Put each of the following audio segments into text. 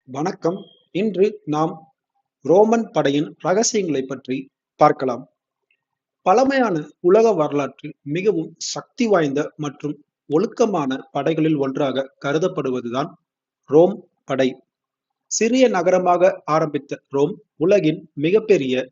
வணக்கம். இன்று நாம் ரோமன் படையின் ரகசியங்களைப் பற்றி பார்க்கலாம். பழமையான உலக வரலாற்றில் மிகவும் சக்தி வாய்ந்த மற்றும் ஒழுக்கமான படைகளில் ஒன்றாக கருதப்படுவதுதான் ரோம் படை. சிறிய நகரமாக ஆரம்பித்த ரோம் உலகின் மிகப்பெரிய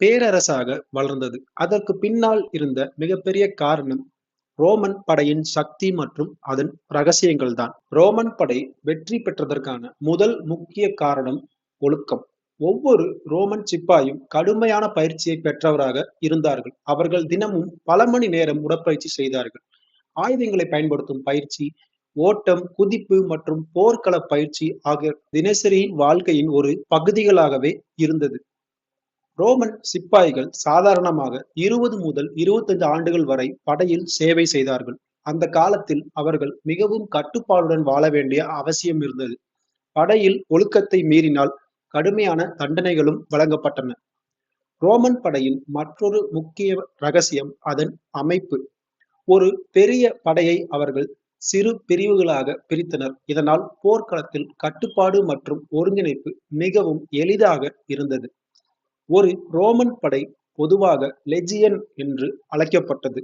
பேரரசாக வளர்ந்தது. அதற்கு பின்னால் இருந்த மிகப்பெரிய காரணம் ரோமன் படையின் சக்தி மற்றும் அதன் ரகசியங்கள்தான். ரோமன் படை வெற்றி பெற்றதற்கான முதல் முக்கிய காரணம் ஒழுக்கம். ஒவ்வொரு ரோமன் சிப்பாயும் கடுமையான பயிற்சியை பெற்றவராக இருந்தார்கள். அவர்கள் தினமும் பல மணி நேரம் உடற்பயிற்சி செய்தார்கள். ஆயுதங்களை பயன்படுத்தும் பயிற்சி, ஓட்டம், குதிப்பு மற்றும் போர்க்கள பயிற்சி ஆகிய தினசரி வாழ்க்கையின் ஒரு பகுதிகளாகவே இருந்தது. ரோமன் சிப்பாய்கள் சாதாரணமாக 20 முதல் 25 ஆண்டுகள் வரை படையில் சேவை செய்தார்கள். அந்த காலத்தில் அவர்கள் மிகவும் கட்டுப்பாடுடன் வாழ வேண்டிய அவசியம் இருந்தது. படையில் ஒழுக்கத்தை மீறினால் கடுமையான தண்டனைகளும் வழங்கப்பட்டன. ரோமன் படையின் மற்றொரு முக்கிய ரகசியம் அதன் அமைப்பு. ஒரு பெரிய படையை அவர்கள் சிறு பிரிவுகளாக பிரித்தனர். இதனால் போர்க்களத்தில் கட்டுப்பாடு மற்றும் ஒருங்கிணைப்பு மிகவும் எளிதாக இருந்தது. ஒரு ரோமன் படை பொதுவாக லெஜியன் என்று அழைக்கப்பட்டது.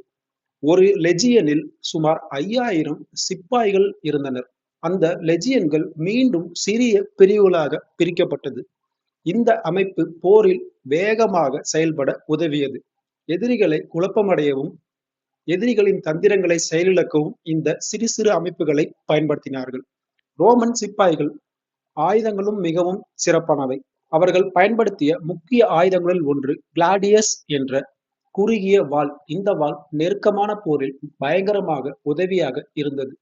ஒரு லெஜியனில் சுமார் 5000 சிப்பாய்கள் இருந்தனர். அந்த லெஜியன்கள் மீண்டும் சிறிய பிரிவுகளாக பிரிக்கப்பட்டது. இந்த அமைப்பு போரில் வேகமாக செயல்பட உதவியது. எதிரிகளை குழப்பமடையவும் எதிரிகளின் தந்திரங்களை செயலிழக்கவும் இந்த சிறு சிறு அமைப்புகளை பயன்படுத்தினார்கள். ரோமன் சிப்பாய்கள் ஆயுதங்களும் மிகவும் சிறப்பானவை. அவர்கள் பயன்படுத்திய முக்கிய ஆயுதங்களில் ஒன்று கிளாடியஸ் என்ற குறுகிய வாள். இந்த வாள் நெருக்கமான போரில் பயங்கரமாக உதவியாக இருந்தது.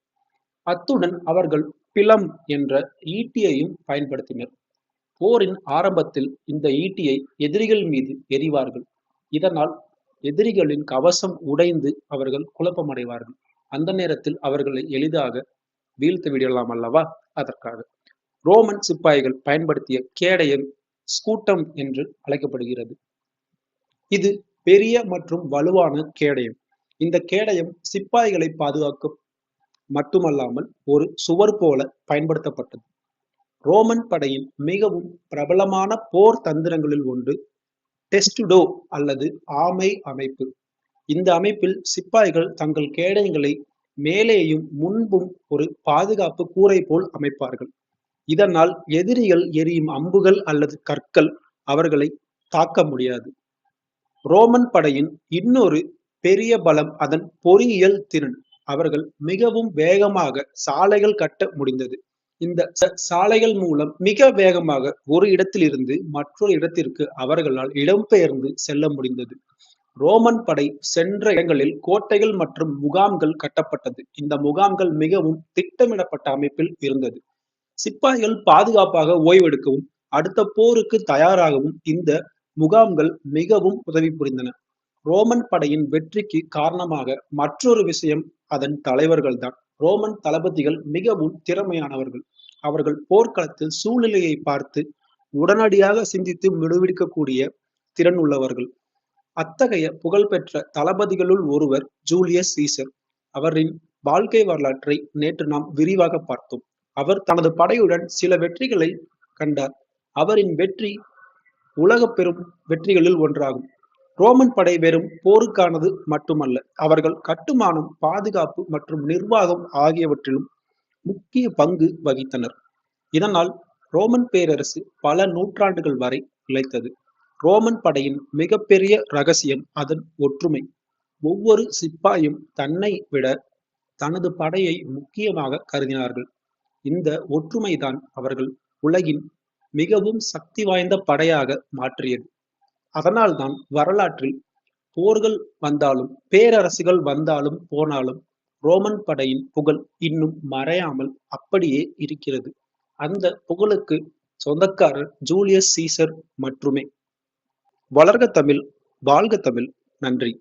அத்துடன் அவர்கள் பிலம் என்ற ஈட்டியையும் பயன்படுத்தினர். போரின் ஆரம்பத்தில் இந்த ஈட்டியை எதிரிகள் மீது எறிவார்கள். இதனால் எதிரிகளின் கவசம் உடைந்து அவர்கள் குழப்பமடைவார்கள். அந்த நேரத்தில் அவர்களை எளிதாக வீழ்த்து விடலாம் அல்லவா? அதற்காக ரோமன் சிப்பாய்கள் பயன்படுத்திய கேடயம் ஸ்கூட்டம் என்று அழைக்கப்படுகிறது. இது பெரிய மற்றும் வலுவான கேடயம். இந்த கேடயம் சிப்பாய்களை பாதுகாக்க மட்டுமல்லாமல் ஒரு சுவர் போல பயன்படுத்தப்பட்டது. ரோமன் படையின் மிகவும் பிரபலமான போர் தந்திரங்களில் ஒன்று டெஸ்டுடோ அல்லது ஆமை அமைப்பு. இந்த அமைப்பில் சிப்பாய்கள் தங்கள் கேடயங்களை மேலேயும் முன்பும் ஒரு பாதுகாப்பு கூரை போல் அமைப்பார்கள். இதனால் எதிரிகள் எறியும் அம்புகள் அல்லது கற்கள் அவர்களை தாக்க முடியாது. ரோமன் படையின் இன்னொரு பெரிய பலம் அதன் பொறியியல் திறன். அவர்கள் மிகவும் வேகமாக சாலைகள் கட்ட முடிந்தது. இந்த சாலைகள் மூலம் மிக வேகமாக ஒரு இடத்திலிருந்து மற்றொரு இடத்திற்கு அவர்களால் இடம்பெயர்ந்து செல்ல முடிந்தது. ரோமன் படை சென்ற இடங்களில் கோட்டைகள் மற்றும் முகாம்கள் கட்டப்பட்டது. இந்த முகாம்கள் மிகவும் திட்டமிடப்பட்ட அமைப்பில் இருந்தது. சிப்பாய்கள் பாதுகாப்பாக ஓய்வெடுக்கவும் அடுத்த போருக்கு தயாராகவும் இந்த முகாம்கள் மிகவும் உதவி புரிந்தன. ரோமன் படையின் வெற்றிக்கு காரணமாக மற்றொரு விஷயம் அதன் தலைவர்கள்தான். ரோமன் தளபதிகள் மிகவும் திறமையானவர்கள். அவர்கள் போர்க்களத்தில் சூழ்நிலையை பார்த்து உடனடியாக சிந்தித்து முடிவெடுக்கக்கூடிய திறன் உள்ளவர்கள். அத்தகைய புகழ்பெற்ற தளபதிகளுள் ஒருவர் ஜூலியஸ் சீசர். அவரின் வாழ்க்கை வரலாற்றை நேற்று நாம் விரிவாக பார்த்தோம். அவர் தனது படையுடன் சில வெற்றிகளை கண்டார். அவரின் வெற்றி உலக பெரும் வெற்றிகளில் ஒன்றாகும். ரோமன் படை வெறும் போருக்கானது மட்டுமல்ல, அவர்கள் கட்டுமானம், பாதுகாப்பு மற்றும் நிர்வாகம் ஆகியவற்றிலும் முக்கிய பங்கு வகித்தனர். இதனால் ரோமன் பேரரசு பல நூற்றாண்டுகள் வரை நிலைத்தது. ரோமன் படையின் மிகப்பெரிய ரகசியம் அதன் ஒற்றுமை. ஒவ்வொரு சிப்பாயும் தன்னை விட தனது படையை முக்கியமாக கருதினார்கள். இந்த ஒற்றுமைதான் அவர்கள் உலகின் மிகவும் சக்தி வாய்ந்த படையாக மாற்றியது. அதனால்தான் வரலாற்றில் போர்கள் வந்தாலும் பேரரசுகள் வந்தாலும் போனாலும் ரோமன் படையின் புகழ் இன்னும் மறையாமல் அப்படியே இருக்கிறது. அந்த புகழுக்கு சொந்தக்காரர் ஜூலியஸ் சீசர் மட்டுமே. வளர்க தமிழ், வாழ்க தமிழ். நன்றி.